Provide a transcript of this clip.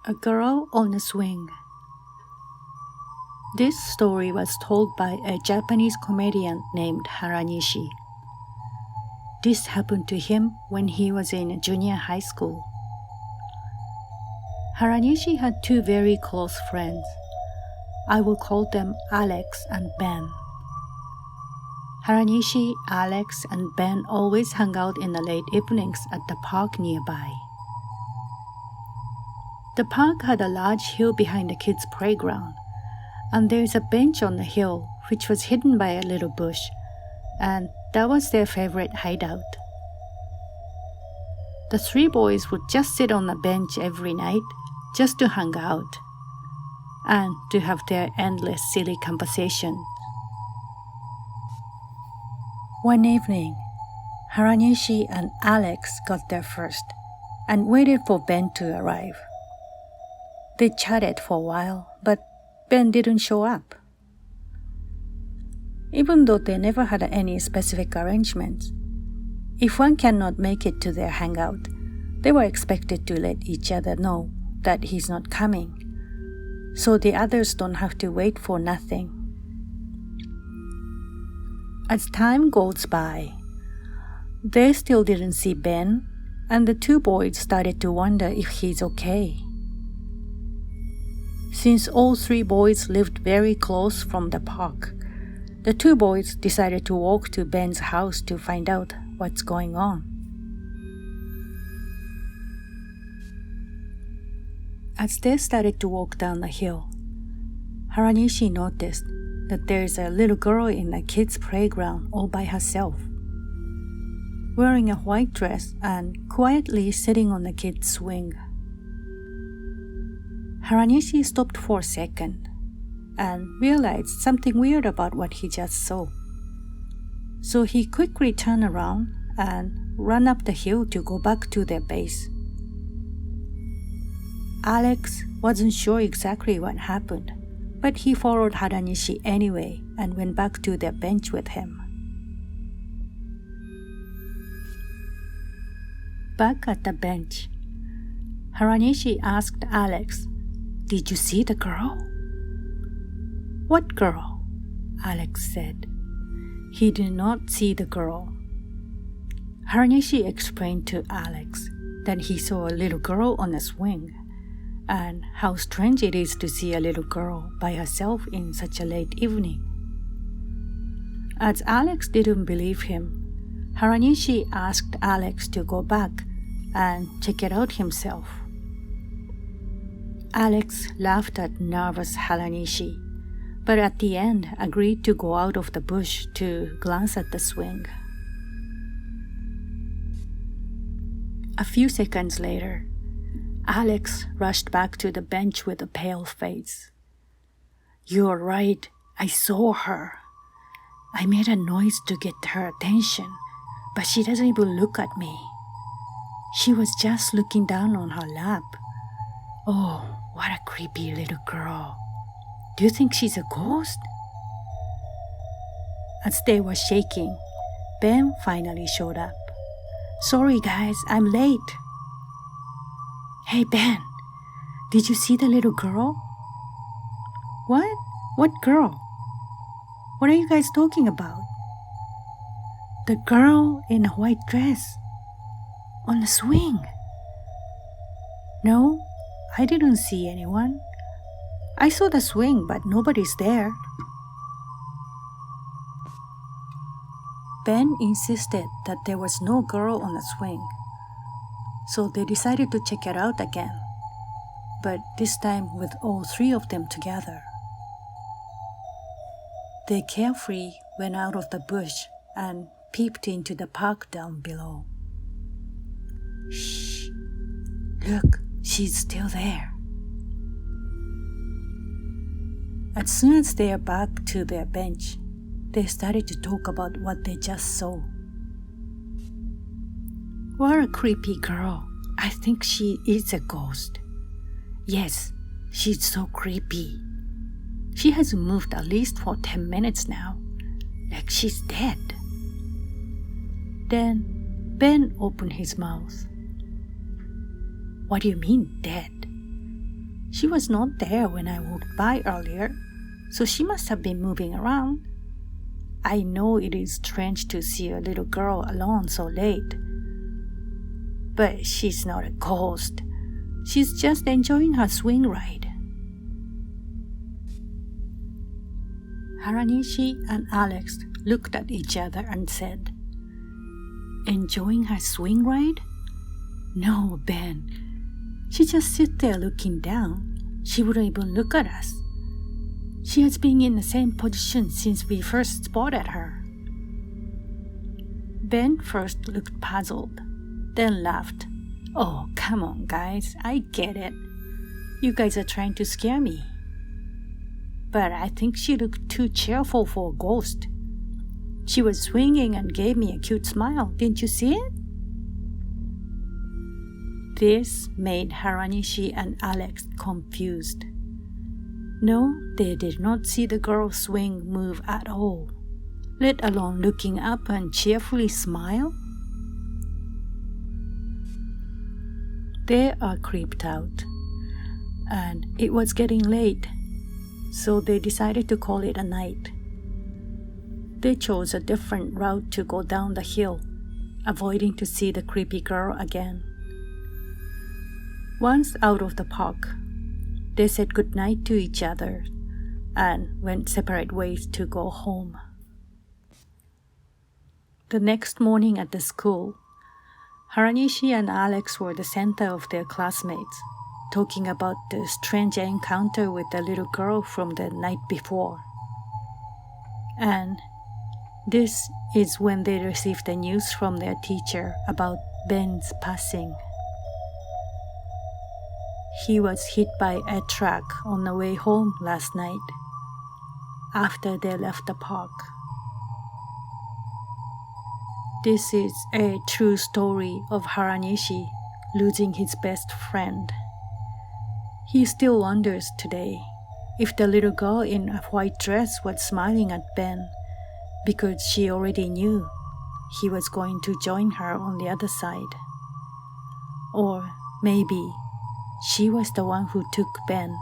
A Girl on a Swing. This story was told by a Japanese comedian named Haranishi. This happened to him when he was in junior high school. Haranishi had two very close friends. I will call them Alex and Ben. Haranishi, Alex, and Ben always hung out in the late evenings at the park nearby. The park had a large hill behind the kids' playground, and there is a bench on the hill which was hidden by a little bush, and that was their favorite hideout. The three boys would just sit on the bench every night just to hang out and to have their endless silly conversations. One evening, Haranishi and Alex got there first and waited for Ben to arrive. They chatted for a while, but Ben didn't show up. Even though they never had any specific arrangements, if one cannot make it to their hangout, they were expected to let each other know that he's not coming, so the others don't have to wait for nothing. As time goes by, they still didn't see Ben, and the two boys started to wonder if he's okay. Since all three boys lived very close from the park, the two boys decided to walk to Ben's house to find out what's going on. As they started to walk down the hill, Haranishi noticed that there's a little girl in the kids' playground all by herself, wearing a white dress and quietly sitting on the kids' swing. Haranishi stopped for a second and realized something weird about what he just saw. So he quickly turned around and ran up the hill to go back to their base. Alex wasn't sure exactly what happened, but he followed Haranishi anyway and went back to their bench with him. Back at the bench, Haranishi asked Alex, "Did you see the girl?" "What girl?" Alex said. He did not see the girl. Haranishi explained to Alex that he saw a little girl on a swing, and how strange it is to see a little girl by herself in such a late evening. As Alex didn't believe him, Haranishi asked Alex to go back and check it out himself. Alex laughed at nervous Haranishi, but at the end agreed to go out of the bush to glance at the swing. A few seconds later, Alex rushed back to the bench with a pale face. "You're right, I saw her. I made a noise to get her attention, but she doesn't even look at me. She was just looking down on her lap. Oh, what a creepy little girl. Do you think she's a ghost?" As they were shaking, Ben finally showed up. "Sorry guys, I'm late." "Hey Ben, did you see the little girl?" "What? What girl? What are you guys talking about?" "The girl in a white dress. On the swing." "No, I didn't see anyone. I saw the swing, but nobody's there." Ben insisted that there was no girl on the swing, so they decided to check it out again, but this time with all three of them together. They carefully went out of the bush and peeped into the park down below. "Shh! Look, she's still there." As soon as they are back to their bench, they started to talk about what they just saw. "What a creepy girl. I think she is a ghost. Yes, she's so creepy. She hasn't moved at least for 10 minutes now, like she's dead." Then Ben opened his mouth. "What do you mean, dead? She was not there when I walked by earlier, so she must have been moving around. I know it is strange to see a little girl alone so late, but she's not a ghost. She's just enjoying her swing ride. Haranishi and Alex looked at each other and said, "Enjoying her swing ride? No, Ben. She just sits there looking down. She wouldn't even look at us. She has been in the same position since we first spotted her." Ben first looked puzzled, then laughed. "Oh, come on, guys. I get it. You guys are trying to scare me. But I think she looked too cheerful for a ghost. She was swinging and gave me a cute smile. Didn't you see it?" This made Haranishi and Alex confused. No, they did not see the girl swing move at all, let alone looking up and cheerfully smile. They are creeped out, and it was getting late, so they decided to call it a night. They chose a different route to go down the hill, avoiding to see the creepy girl again. Once out of the park, they said goodnight to each other and went separate ways to go home. The next morning at the school, Haranishi and Alex were the center of their classmates, talking about the strange encounter with the little girl from the night before. And this is when they received the news from their teacher about Ben's passing. He was hit by a truck on the way home last night, after they left the park. This is a true story of Haranishi losing his best friend. He still wonders today if the little girl in a white dress was smiling at Ben because she already knew he was going to join her on the other side. Or maybe she was the one who took Ben